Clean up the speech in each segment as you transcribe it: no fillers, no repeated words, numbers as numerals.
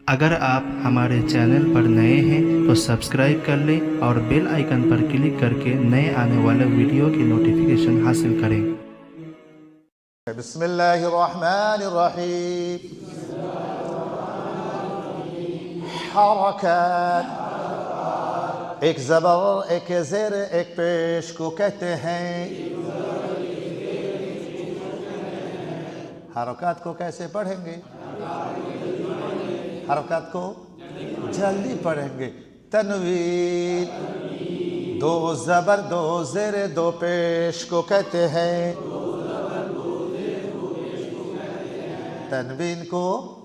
अगर आप हमारे चैनल पर नए हैं तो सब्सक्राइब कर लें और बेल आइकन पर क्लिक करके नए आने वाले वीडियो की नोटिफिकेशन हासिल करें। बिस्मिल्लाहिर्रहमानिर्रहीम। हरकत, एक ज़बर, एक ज़ेर, एक पेश को कहते हैं। हरकत को कैसे पढ़ेंगे? हरकत को जल्दी पढ़ेंगे। तनवीन, दो ज़बर, दो ज़ेर, दो पेश को कहते हैं। तनवीन को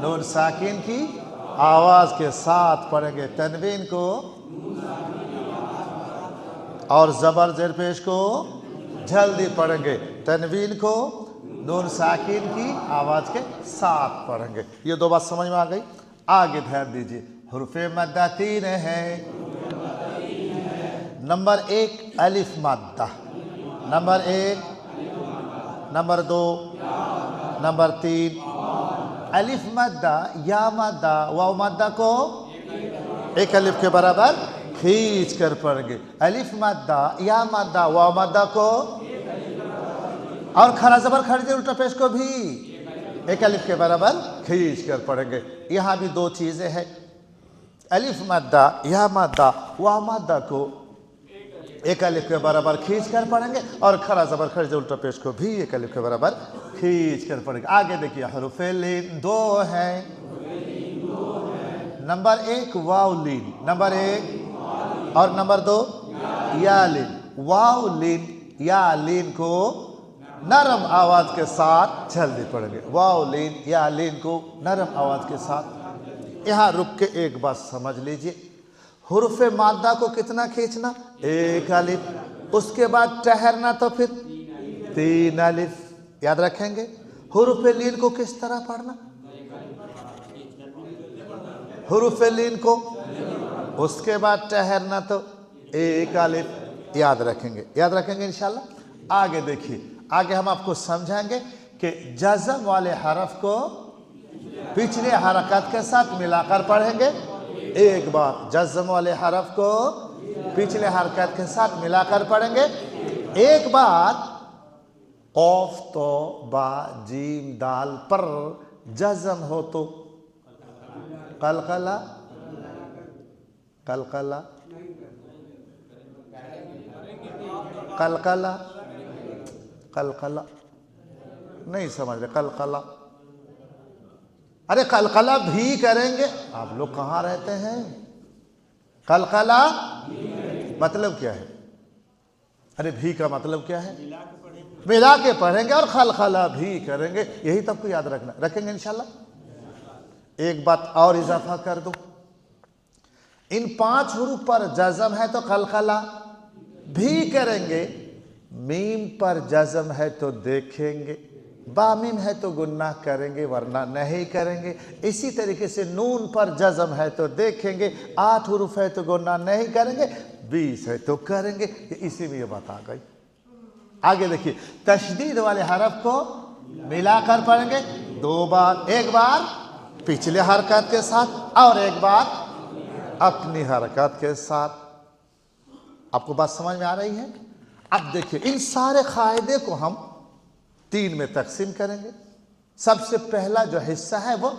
नून साकिन की आवाज के साथ पढ़ेंगे। तनवीन को और ज़बर ज़ेर पेश को जल्दी पढ़ेंगे। तनवीन को नून साकिन की आवाज के साथ पढ़ेंगे। ये दो बात समझ में आ गई। आगे ध्यान दीजिए, हुर्फ़े मद्दा 3 है। नंबर 1 अलिफ मद्दा, नंबर 1, नंबर 2, नंबर 3 अलिफ मद्दा, या मद्दा, वाव मद्दा को एक अलिफ के बराबर खींच कर पढ़ेंगे। अलिफ मद्दा, या मद्दा, वाव मद्दा को और खड़ा ज़बर खड़ी उल्टा पेश को भी एक अलिफ के बराबर खींच कर पढ़ेंगे। यहाँ भी दो चीज़ें हैं। अलिफ मद्दा, या मद्दा, वाव मद्दा को एक अलिफ के बराबर खींच कर पढ़ेंगे और खड़ा ज़बर खड़ी उल्टा पेश को भी एक अलिफ के बराबर खींच कर पढ़ेंगे। आगे देखिए, हुरूफ़े लीन 2 है। नंबर 1 वाव लीन, नंबर 1 और नंबर 2 या लीन। वाव लीन, या लीन को नरम आवाज के साथ जल्दी पढ़ेंगे। वाव लीन, या लीन को नरम आवाज के साथ। यहाँ रुक के एक बात समझ लीजिए, हुरूफ़े मादा को कितना खींचना? एक अलिफ, उसके बाद ठहरना तो फिर 3 अलिफ। याद रखेंगे। हुरूफ़े लीन को किस तरह पढ़ना? हुरूफ़े लीन को उसके बाद ठहरना तो एक अलिफ। याद रखेंगे, याद रखेंगे इंशाल्लाह। आगे देखिए, आगे हम आपको समझाएंगे कि जज़म वाले हरफ को पिछले हरकत के साथ मिलाकर पढ़ेंगे। एक बार जज़म वाले हरफ को पिछले हरकत के साथ मिलाकर पढ़ेंगे। एक बार कौफ, तो, बा, जीम, दाल पर जज़म हो तो कलकला, कलकला, कलकला, कलकला नहीं समझ रहे। कलकला, अरे कलकला भी करेंगे। आप लोग कहाँ रहते हैं? कलकला मतलब क्या है? अरे भी का मतलब क्या है? मिला के पढ़ेंगे और खलखला भी करेंगे। यही तब को याद रखना, रखेंगे इंशाल्लाह। एक बात और इजाफा कर दूं, इन 5 हुरूफ पर जज़म है तो खलखला भी करेंगे। मीम पर जज़म है तो देखेंगे, बामीम है तो गुन्नाह करेंगे वरना नहीं करेंगे। इसी तरीके से नून पर जज़म है तो देखेंगे, 8 हुरूफ है तो गुन्नाह नहीं करेंगे, 20 है तो करेंगे। इसी में ये बात आ गई। आगे देखिए, तशदीद वाले हरफ को मिलाकर पढ़ेंगे 2 बार। एक बार पिछले हरकत के साथ और एक बार अपनी हरकत के साथ। आपको बात समझ में आ रही है? अब देखिए, इन सारे कायदे को हम 3 में तकसीम करेंगे। सबसे पहला जो हिस्सा है वो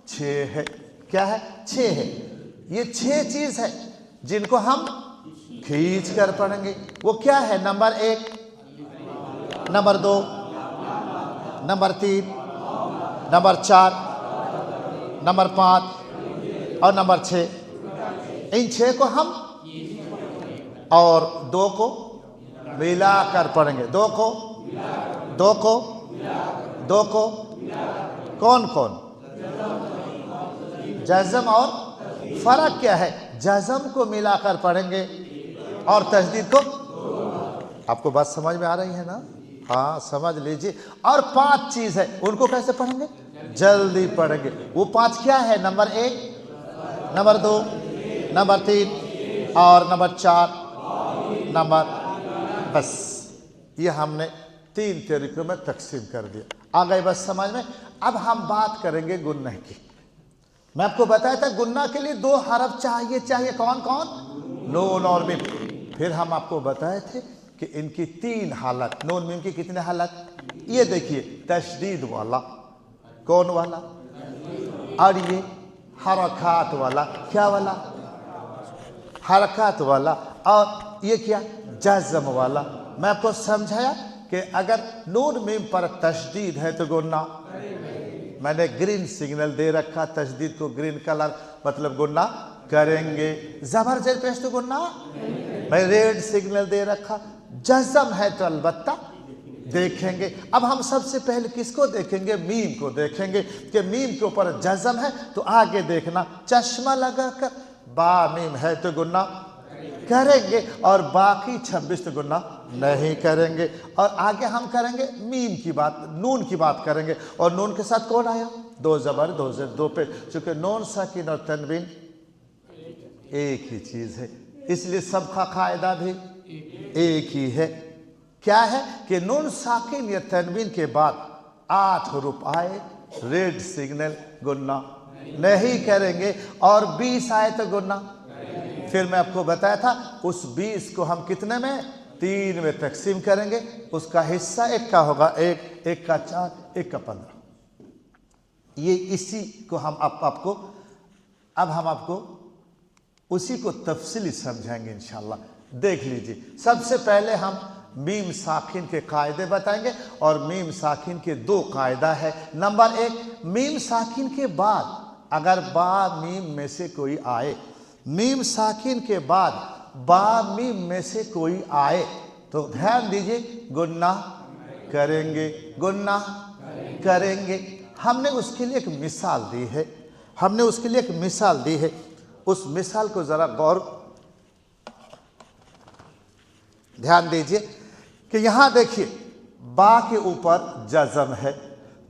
6 है। क्या है? 6 है। ये 6 चीज है जिनको हम खींच कर पढ़ेंगे। वो क्या है? Number 1, number 2, number 3, number 4, number 5 और नंबर 6। इन 6 को हम और 2 को मिलाकर पढ़ेंगे। 2 को, 2 को, 2 को, कौन कौन? जज़म और फर्क क्या है? जज़म को मिलाकर पढ़ेंगे और तशदीद को। आपको बात समझ में आ रही है ना? हाँ, समझ लीजिए। और 5 चीज है, उनको कैसे पढ़ेंगे? जल्दी पढ़ेंगे। वो 5 क्या है? नंबर 1, नंबर 2, नंबर 3 और नंबर 4 नंबर। बस ये हमने 3 तरीकों में तकसीम कर दिया। आ गई बस समझ में? अब हम बात करेंगे गुन्ना की। मैं आपको बताया था गुन्ना के लिए 2 हरफ चाहिए। कौन कौन? नून और मीम। फिर हम आपको बताए थे कि इनकी 3 हालत, नून मीम की कितने हालत? ये देखिए, तशदीद वाला, कौन वाला? और ये हरकत वाला, क्या वाला? हरकत वाला। और ये क्या? जज़म वाला। मैं आपको समझाया कि अगर नून मीम पर तशदीद है तो गुन्ना, मैंने ग्रीन सिग्नल दे रखा, तशदीद को ग्रीन कलर, मतलब गुन्ना करेंगे। जबर जेर पेश तो गुन्ना, मैं रेड सिग्नल दे रखा। जज़म है तो अलबत्ता देखेंगे। अब हम सबसे पहले किसको देखेंगे? मीम को देखेंगे कि मीम के ऊपर जज़म है तो आगे देखना, चश्मा लगाकर बा मीम है तो गुन्ना करेंगे, और बाकी 26 तो गुन्ना नहीं करेंगे। और आगे हम करेंगे मीम की बात, नून की बात करेंगे। और नून के साथ कौन आया? 2 ज़बर 2 ज़ेर 2 पे, चूंकि नून साकिन और तनवीन एक ही चीज है, इसलिए सबका कायदा भी एक ही है। क्या है कि नून साकिन या तनवीन के बाद 8 हुरूफ आए, रेड सिग्नल, गुन्ना नहीं करेंगे। और 20 आए तो गुन्ना। फिर मैं आपको बताया था उस 20 को हम कितने में? 3 में तकसीम करेंगे। उसका हिस्सा 1 का होगा, 1 का 4, 1 का 15। ये इसी को हम आपको अब हम आपको उसी को तफसीली समझाएंगे इंशाल्लाह। देख लीजिए, सबसे पहले हम मीम साकिन के कायदे बताएंगे। और मीम साकिन के 2 कायदा है। नंबर 1, मीम साकिन के बाद अगर बा मीम में से कोई आए, मीम साकिन के बाद बा मीम में से कोई आए तो ध्यान दीजिए, गुन्ना करेंगे, गुन्ना करेंगे। हमने उसके लिए एक मिसाल दी है, हमने उसके लिए एक मिसाल दी है। उस मिसाल को जरा गौर ध्यान दीजिए कि यहां देखिए, बा के ऊपर जज़म है,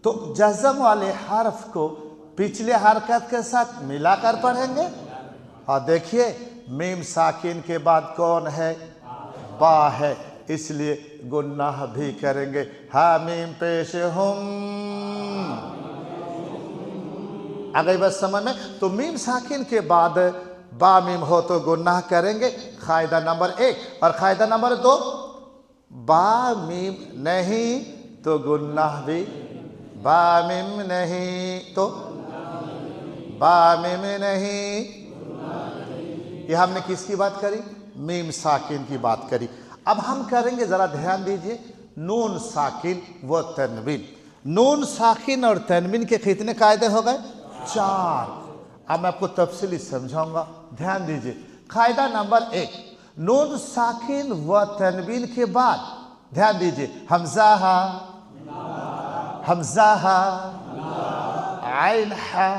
तो जज़म वाले हर्फ को पिछले हरकत के साथ मिलाकर पढ़ेंगे। और देखिए, मीम साकिन के बाद कौन है? बा है, इसलिए गुन्नाह भी करेंगे। हा मीम पेश हम, आ गई बस समझ में? तो मीम साकिन के बाद बा मीम हो तो गुन्नाह करेंगे, कायदा नंबर 1। और कायदा नंबर 2, बा मीम नहीं तो गुन्नाह भी, बा मीम नहीं तो बा मीम नहीं। ये हमने किसकी बात करी? मीम साकिन की बात करी। अब हम करेंगे, जरा ध्यान दीजिए, नून साकिन व तनवीन। नून साकिन और तनवीन के कितने कायदे हो गए? 4। अब मैं आपको तफसीली समझाऊंगा, ध्यान दीजिए। कायदा नंबर 1, नून साकिन व तनवीन के बाद ध्यान दीजिए, हमजा हा, हमजा हा, आइन हा,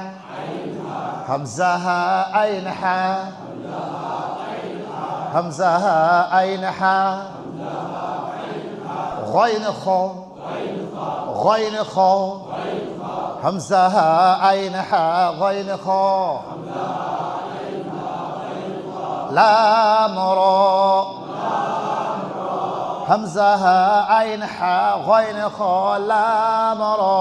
हमजा हा, आइन हा, हमजा हा, आइन हा, गैन खो, गैन खो, हमजा हा, आइन हा, गैन खो, लाम रो, हमजा हा, आइन हा, गैन खो, लाम रो।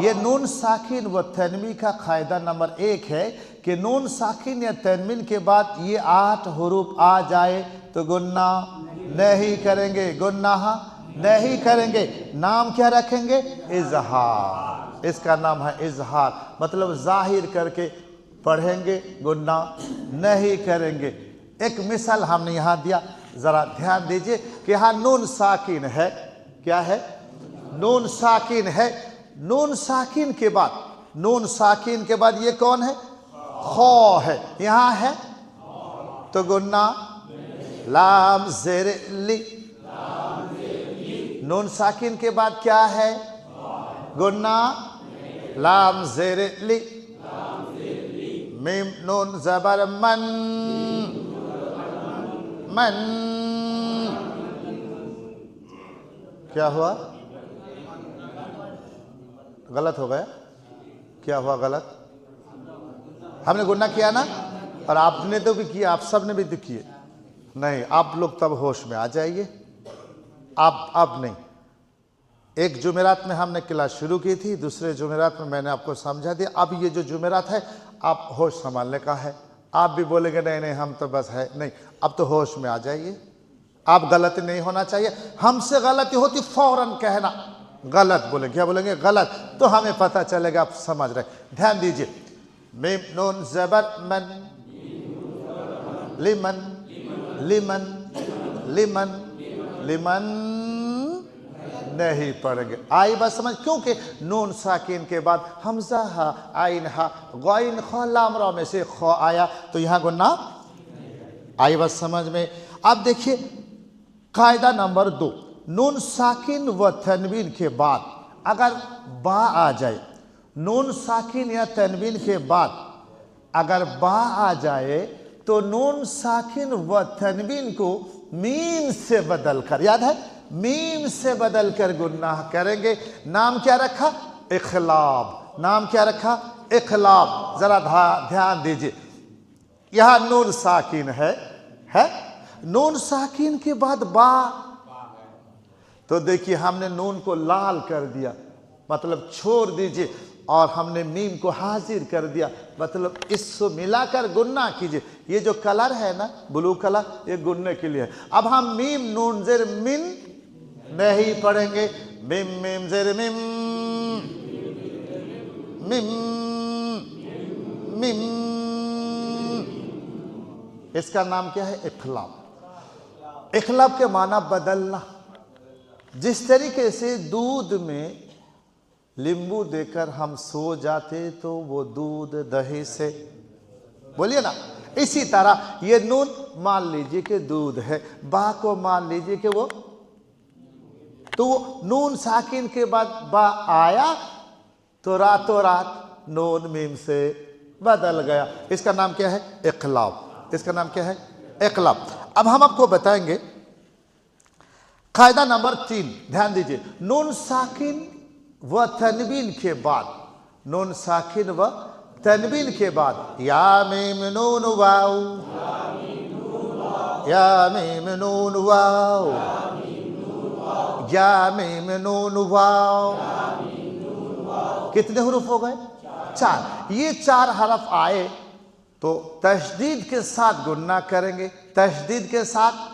ये नून साकिन व तनवीन का कायदा नंबर 1 है कि नून साकिन या तनवीन के बाद ये 8 हुरूफ आ जाए तो गुन्ना नहीं करेंगे, गुन्नाह नहीं करेंगे। नाम क्या रखेंगे? इजहार। इसका नाम है इजहार, मतलब जाहिर करके पढ़ेंगे, गुन्ना नहीं करेंगे। एक मिसाल हमने यहाँ दिया, जरा ध्यान दीजिए कि यहाँ नून साकिन है। क्या है? नून साकिन है। नून साकिन के बाद, नून साकिन के बाद ये कौन है? खौ है, यहाँ है तो गुन्ना, लाम जेर ली। नून साकिन के बाद क्या है? गुन्ना, लाम जेर ली। मीम नून जबर मन, मन। क्या हुआ? गलत हो गया? क्या हुआ गलत? हमने गुन्ना किया ना, और आपने तो भी किया, आप सब ने भी तो किए। नहीं, आप लोग तब होश में आ जाइए। अब नहीं। एक जुमेरात में हमने क्लास शुरू की थी, दूसरे जुमेरात में मैंने आपको समझा दिया। अब ये जो जुमेरात है आप होश संभालने का है। आप भी बोलेंगे नहीं नहीं हम तो बस है नहीं, अब तो होश में आ जाइए। आप गलती नहीं होना चाहिए, हमसे गलती होती फौरन कहना गलत बोले, क्या बोलेंगे गलत, तो हमें पता चलेगा आप समझ रहे। ध्यान दीजिए, मीम नून जबर मन, लिमन लिमन लिमन लिमन नहीं पढ़ेंगे। आई बात समझ, क्योंकि नून साकिन के बाद हमजा हा, आइन हा, गौइन ख, लाम रा में से ख आया तो यहाँ गुन्ना। आई बात समझ में। अब देखिए कायदा नंबर 2, नून साकिन व तनवीन के बाद अगर बा आ जाए, नून साकिन या तनवीन के बाद अगर बा आ जाए तो नून साकिन व तनवीन को मीम से बदल कर, याद है, मीम से बदल कर गुन्नाह करेंगे। नाम क्या रखा? इखलाब। नाम क्या रखा? इखलाब। जरा ध्यान दीजिए, यहां नून साकिन है नून साकिन के बाद बा, तो देखिए हमने नून को लाल कर दिया, मतलब छोड़ दीजिए, और हमने मीम को हाजिर कर दिया, मतलब इसको मिलाकर गुन्ना कीजिए। ये जो कलर है ना ब्लू कलर, ये गुन्ने के लिए है। अब हम मीम नून जेर मिन नहीं पढ़ेंगे, मिम मिम जेर मिम, मिम मिम, इसका नाम क्या है? इखलाब। इखलाब के माना बदलना। जिस तरीके से दूध में नींबू देकर हम सो जाते तो वो दूध दही से, बोलिए ना, इसी तरह ये नून मान लीजिए कि दूध है, बा को मान लीजिए कि वो, तो वो नून साकिन के बाद बा आया तो रातों रात नून मीम से बदल गया। इसका नाम क्या है? इखलाब। इसका नाम क्या है? इखलाब। अब हम आपको बताएंगे कायदा नंबर 3, ध्यान दीजिए, नून साकिन व तनवीन के बाद, नून साकिन व तनवीन के बाद या मीम नून वाव, या मीम नून वाव, या मीम नून वाव, कितने हुरूफ हो गए? 4। ये 4 हरफ आए तो तशदीद के साथ गुन्ना करेंगे, तशदीद के साथ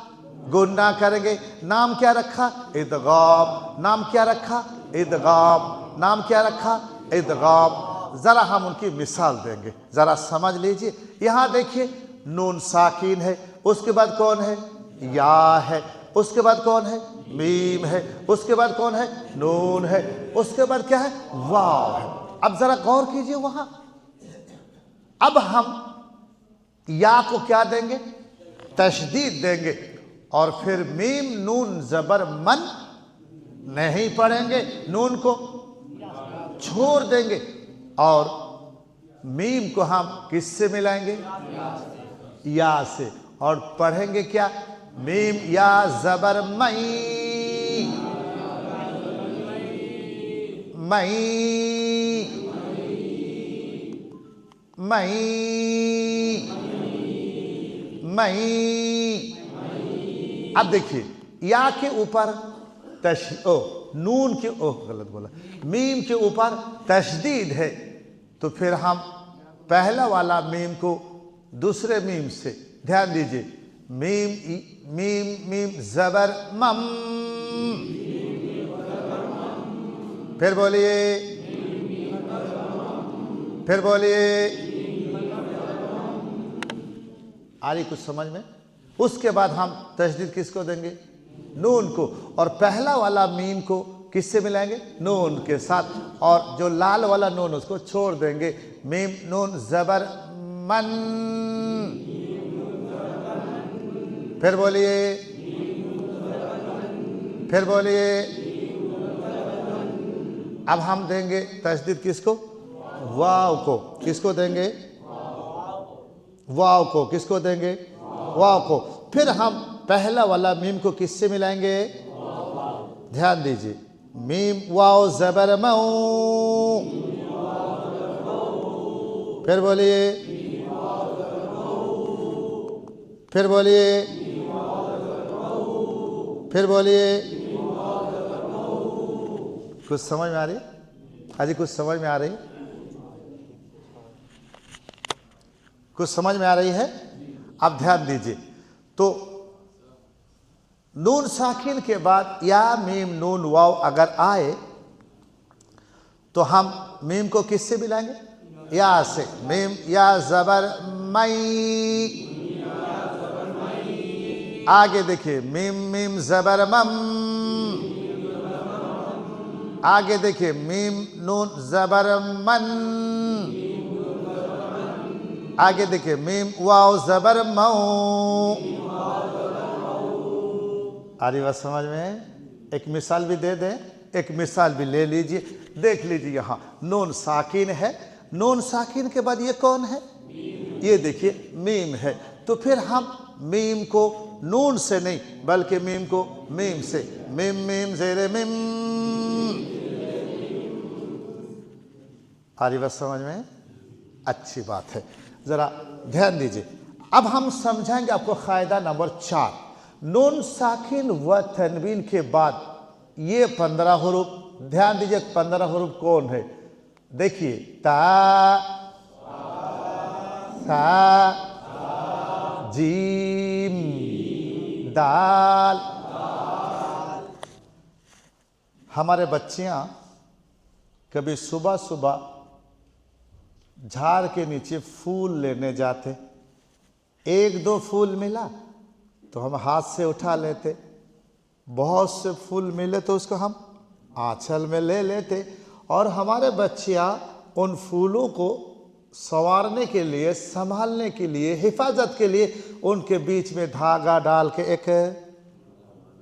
गुन्ना करेंगे। नाम क्या रखा? इदगाम। नाम क्या रखा? इदगाम। नाम क्या रखा? इदगाम। जरा हम उनकी मिसाल देंगे, जरा समझ लीजिए। यहां देखिए नून साकिन है, उसके बाद कौन है? या है, उसके बाद कौन है? मीम है, उसके बाद कौन है? नून है, उसके बाद क्या है? वाव है। अब जरा गौर कीजिए वहां, अब हम या को क्या देंगे? तशदीद देंगे, और फिर मीम नून जबर मन नहीं पढ़ेंगे, नून को छोड़ देंगे, और मीम को हम किससे मिलाएंगे? या से, और पढ़ेंगे क्या? मीम या जबर मई, मई मई मई। अब देखिए या के ऊपर नून के गलत बोला, मीम के ऊपर तशदीद है, तो फिर हम पहला वाला मीम को दूसरे मीम से, ध्यान दीजिए, मीम मीम मीम जबर मम, फिर बोलिए, फिर बोलिए, आ रही कुछ समझ में? उसके बाद हम तशदीद किसको देंगे? नून को, और पहला वाला मीम को किससे मिलाएंगे? नून के साथ, और जो लाल वाला नून उसको छोड़ देंगे। मीम नून जबर मन, फिर बोलिए, फिर बोलिए। अब हम देंगे तशदीद किसको? वाव को। किसको देंगे? वाव को। किसको देंगे? वाव को। फिर हम पहला वाला मीम को किससे मिलाएंगे? ध्यान दीजिए, मीम वाव जबर मऊ, फिर बोलिए, फिर बोलिए, फिर बोलिए, कुछ समझ में आ रही? हाजी कुछ समझ में आ रही? कुछ समझ में आ रही है? आप ध्यान दीजिए। तो नून साकिन के बाद या मीम नून वाव अगर आए तो हम मीम को किससे मिलाएंगे? या से। मीम या जबर मई। आगे देखिए मीम मीम जबर मम। आगे देखिए मीम नून जबर मन। आगे देखिए मीम वाव जबर मऊ। आ रही बात समझ में? एक मिसाल भी दे दें, एक मिसाल भी ले लीजिए, देख लीजिए। यहाँ नून साकिन है, नून साकिन के बाद ये कौन है? ये देखिए मीम है। तो फिर हम मीम को नून से नहीं बल्कि मीम को मीम से, मीम मीम जेरे मीम। आ रही बात समझ में? अच्छी बात है, जरा ध्यान दीजिए। अब हम समझाएंगे आपको कायदा नंबर 4। नून साकिन व तनवीन के बाद ये 15 हुरूफ, ध्यान दीजिए 15 हुरूफ कौन है? देखिए ता, सा, जीम, दाल। हमारे बच्चियां कभी सुबह सुबह झाड़ के नीचे फूल लेने जाते, एक दो फूल मिला तो हम हाथ से उठा लेते, बहुत से फूल मिले तो उसको हम आंचल में ले लेते, और हमारे बच्चियां उन फूलों को संवारने के लिए, संभालने के लिए, हिफाजत के लिए उनके बीच में धागा डाल के एक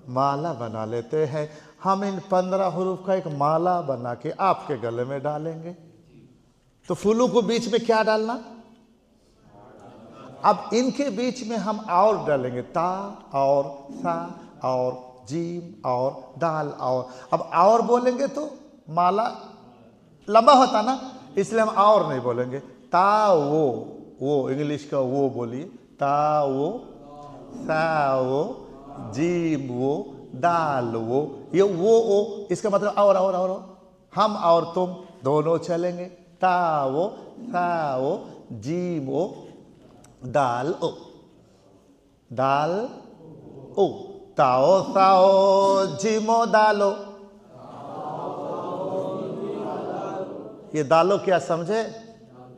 माला बना लेते हैं। हम इन 15 हुरूफ का एक माला बना के आपके गले में डालेंगे। तो फूलों को बीच में क्या डालना? अब इनके बीच में हम और डालेंगे ता और सा और जीम और दाल और। अब और बोलेंगे तो माला लंबा होता ना, इसलिए हम और नहीं बोलेंगे। ता वो इंग्लिश का वो बोलिए, ता वो, सा वो, जीम वो, दाल वो। ये वो इसका मतलब और हम और तुम दोनों चलेंगे। ता वो, सा वो, जीम वो, दाल ओ, दाल ओ। ताओ साओ जीमो दालो। ये दालो क्या समझे?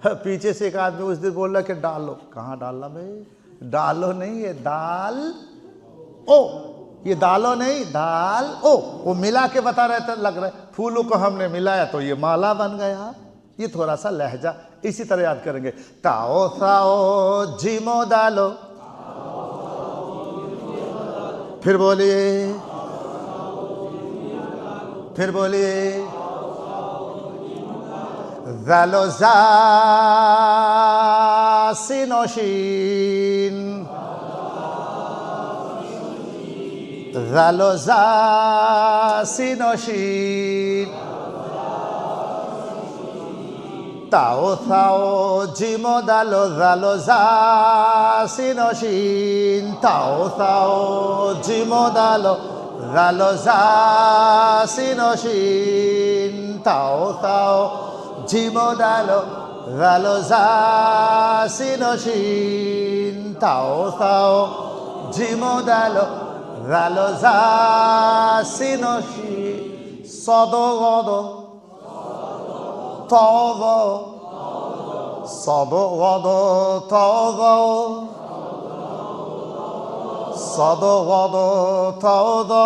पीछे से एक आदमी उस दिन बोल रहा कि डालो। कहाँ डालना भाई? डालो नहीं, ये दाल ओ। ये दालो नहीं, दाल ओ। वो मिला के बता रहे थे, लग रहा है फूलों को हमने मिलाया तो ये माला बन गया। ये थोड़ा सा लहजा इसी तरह याद करेंगे। ताओ साओ जीमो दालो। फिर बोलिए, फिर बोलिए। जालो जा सिनोशीन, जालो जा सिनोशीन। ताओ साओ जीमो दालो जालो जा सिनोशीन। ताओ साओ जीमो दालो जालो जा सिनोशीन। ताओ साओ जीमो दालो जालो जा सिनोशीन। ताओ साओ जीमो दालो जालो जा सिनोशीन। सदो गदो todo, sodo godo todo, sodo godo todo,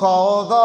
todo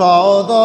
todo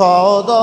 todo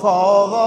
todo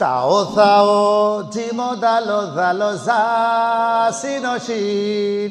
Tao Tao Jimo Dalo Dalo Za Sinoshin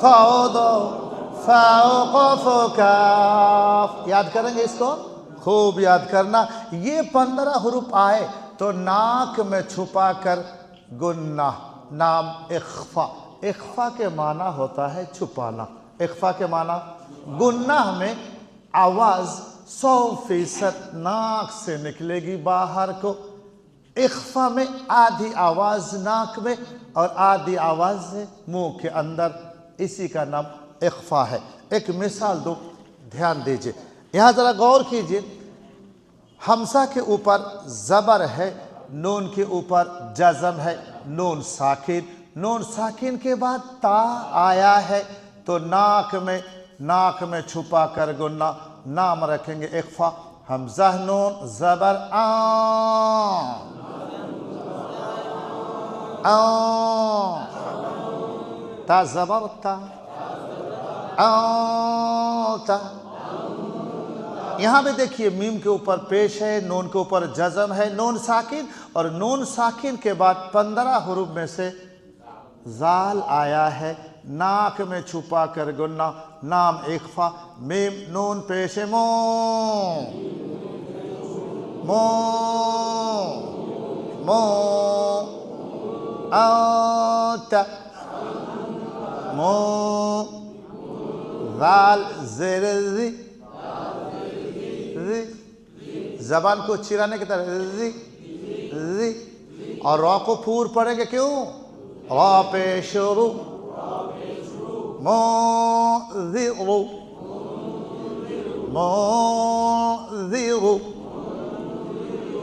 ताओ फाओक़ काफ। याद करेंगे इसको, खूब याद करना। ये 15 हुरूफ आए तो नाक में छुपा कर गुन्ना, नाम इख्फा। इख्फा के माना होता है छुपाना। इख्फा के माना गुन्ना में आवाज़ 100% नाक से निकलेगी बाहर को। इख्फा में आधी आवाज़ नाक में और आधी आवाज़ मुंह के अंदर, इसी का नाम इख्फा है। एक मिसाल दो, ध्यान दीजिए, यहाँ ज़रा गौर कीजिए। हमसा के ऊपर ज़बर है, नून के ऊपर जज़म है, नून साकिन। नून साकिन के बाद ता आया है तो नाक में छुपा कर गुन्ना, नाम रखेंगे इख्फा। हमजा नून ज़बर आ ता ज़बर ता ता। यहाँ पे देखिए मीम के ऊपर पेश है, नून के ऊपर जज़म है, नून साकिन, और नून साकिन के बाद 15 हुरूफ में से ज़ाल आया है, नाक में छुपा कर गुन्ना, नाम इख्फा। मीम नून पेश मो मो मो ता मो ज़ाल ज़ेर ज़ी ज़ी, ज़बान को चिराने की तरह ज़ी ज़ी, और रॉ को पूर पड़ेंगे। क्यों? रॉ पे शुरू मो ज़ी रू मो ज़ी रू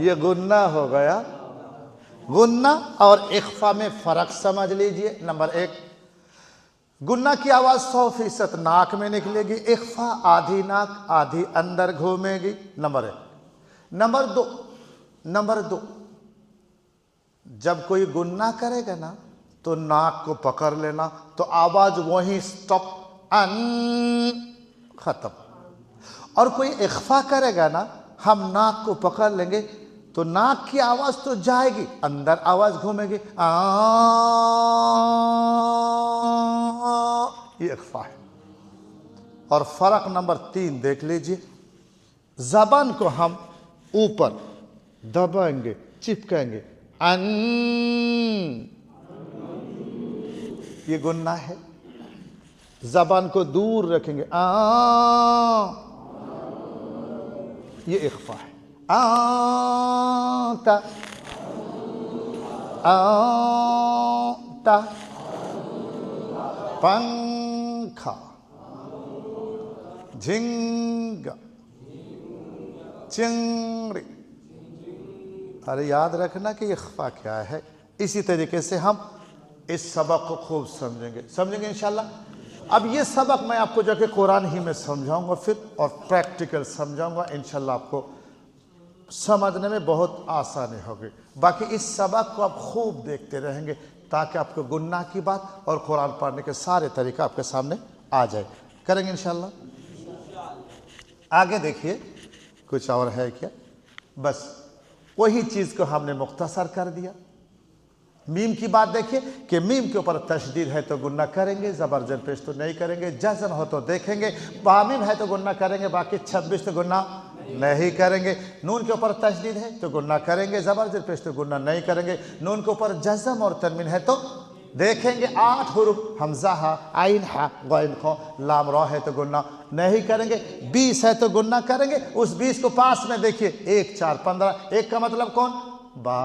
ये गुन्ना हो गया। गुन्ना और इख्फा में फ़र्क समझ लीजिए। नंबर 1, गुन्ना की आवाज़ 100% नाक में निकलेगी, इख्फा आधी नाक आधी अंदर घूमेगी। नंबर 1। नंबर दो, जब कोई गुन्ना करेगा ना तो नाक को पकड़ लेना, तो आवाज़ वहीं स्टॉप, अन ख़त्म। और कोई इख्फा करेगा ना, हम नाक को पकड़ लेंगे तो नाक की आवाज़ तो जाएगी, अंदर आवाज़ घूमेगी, ये इख्फा है। और फ़र्क नंबर 3 देख लीजिए। ज़बान को हम ऊपर दबाएंगे, चिपकाएंगे, अन, ये गुन्ना है। ज़बान को दूर रखेंगे, ये इख्फा है। ता पंखा, झिंगा, चिंगड़ी। अरे याद रखना कि इख्फा क्या है। इसी तरीके से हम इस सबक को खूब समझेंगे इंशाल्लाह। अब ये सबक मैं आपको जाके कुरान ही में समझाऊंगा फिर, और प्रैक्टिकल समझाऊंगा इंशाल्लाह। आपको समझने में बहुत आसानी होगी। बाकी इस सबक को आप खूब देखते रहेंगे ताकि आपको गुन्ना की बात और कुरान पढ़ने के सारे तरीका आपके सामने आ जाए। करेंगे इंशाल्लाह। आगे देखिए, कुछ और है क्या? बस वही चीज़ को हमने मुख्तसर कर दिया। मीम की बात देखिए कि मीम के ऊपर तशदीद है तो गुन्ना करेंगे, ज़बरजन पेश तो नहीं करेंगे। जज़म हो तो देखेंगे, बामीम है तो गुन्ना करेंगे, बाकी 26 तो गुन्ना नहीं करेंगे। नून के ऊपर तशदीद है तो गुन्ना करेंगे, ज़बरजन पेश तो गुन्ना नहीं करेंगे। नून के ऊपर जज़म और तनवीन है तो देखेंगे 8 हुरूफ हमजा हा, आइन हा, गैन खो, लाम रा है तो गुन्ना नहीं करेंगे, 20 है तो गुन्ना करेंगे। उस 20 को पास में देखिए, 1 4 15, 1 का मतलब कौन? बा,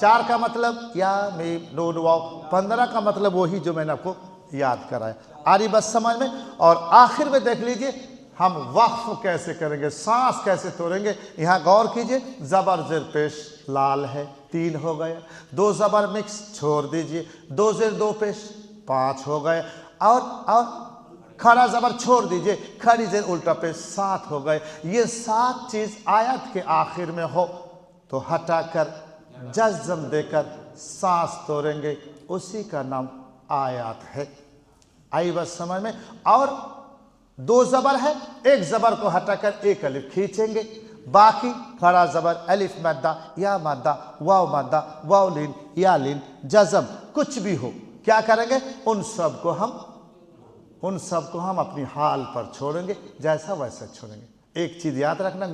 4 का मतलब या मीम नून वाव, 15 का मतलब वही जो मैंने आपको याद कराया। आ रही बस समझ में? और आखिर में देख लीजिए हम वक्फ कैसे करेंगे, सांस कैसे तोड़ेंगे। यहाँ गौर कीजिए, जबर जेर पेश लाल है, 3 हो गए, 2 जबर मिक्स छोड़ दीजिए, 2 जेर 2 पेश 5 हो गए, और खड़ा जबर छोड़ दीजिए, खड़ी जेर उल्टा पेश 7 हो गए। ये 7 चीज आयत के आखिर में हो तो हटाकर जज्म देकर सांस तोड़ेंगे, उसी का नाम आयत है। आई बस समझ में? और 2 जबर है, 1 जबर को हटाकर 1 अलिफ खींचेंगे, बाकी खड़ा जबर, अलिफ मद्दा, या मद्दा, वाव मद्दा, वाव लीन, या लीन, जज़म कुछ भी हो, क्या करेंगे? उन सब को हम अपनी हाल पर छोड़ेंगे, जैसा वैसा छोड़ेंगे। एक चीज याद रखना,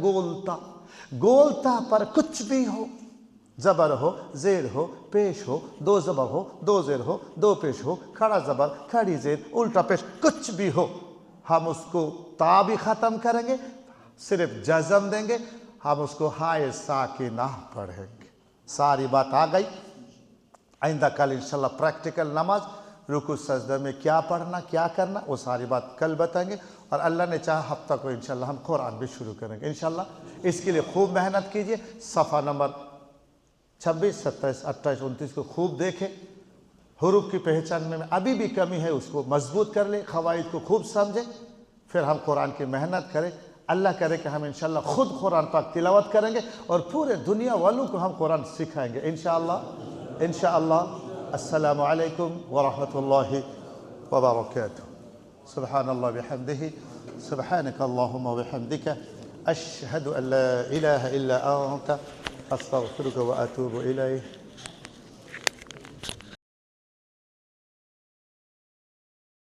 गोलता पर कुछ भी हो, जबर हो, जेर हो, पेश हो, 2 जबर हो, 2 जेर हो, 2 पेश हो, खड़ा जबर, खड़ी जेर, उल्टा पेश, कुछ भी हो, हम उसको ता भी ख़त्म करेंगे, सिर्फ जज़म देंगे, हम उसको हाय साकिना पढ़ेंगे। सारी बात आ गई। आइंदा कल इंशाल्लाह प्रैक्टिकल नमाज, रुकू सजदे में क्या पढ़ना क्या करना, वो सारी बात कल बताएंगे। और अल्लाह ने चाहा हफ्ता को इंशाल्लाह हम कुरान भी शुरू करेंगे इंशाल्लाह। इसके लिए खूब मेहनत कीजिए। सफ़ा नंबर 26, 27, 28, 29 को खूब देखें। हुरूफ की पहचान में अभी भी कमी है, उसको मजबूत कर ले, क़वाइद को खूब समझे, फिर हम कुरान की मेहनत करें। अल्लाह करे कि हम इंशाल्लाह खुद कुरान पाक तिलावत करेंगे और पूरे दुनिया वालों को हम कुरान सिखाएंगे इंशाल्लाह। अस्सलामु अलैकुम व रहमतुल्लाहि व बरकातुहू। सुब्हानल्लाह बिहम्दिही, सुब्हानक अल्लाहुम्मा व बिहम्दिका, अशहदु अन ला इलाहा इल्ला अंता, अस्तगफिरुका व अतूबु इलैक।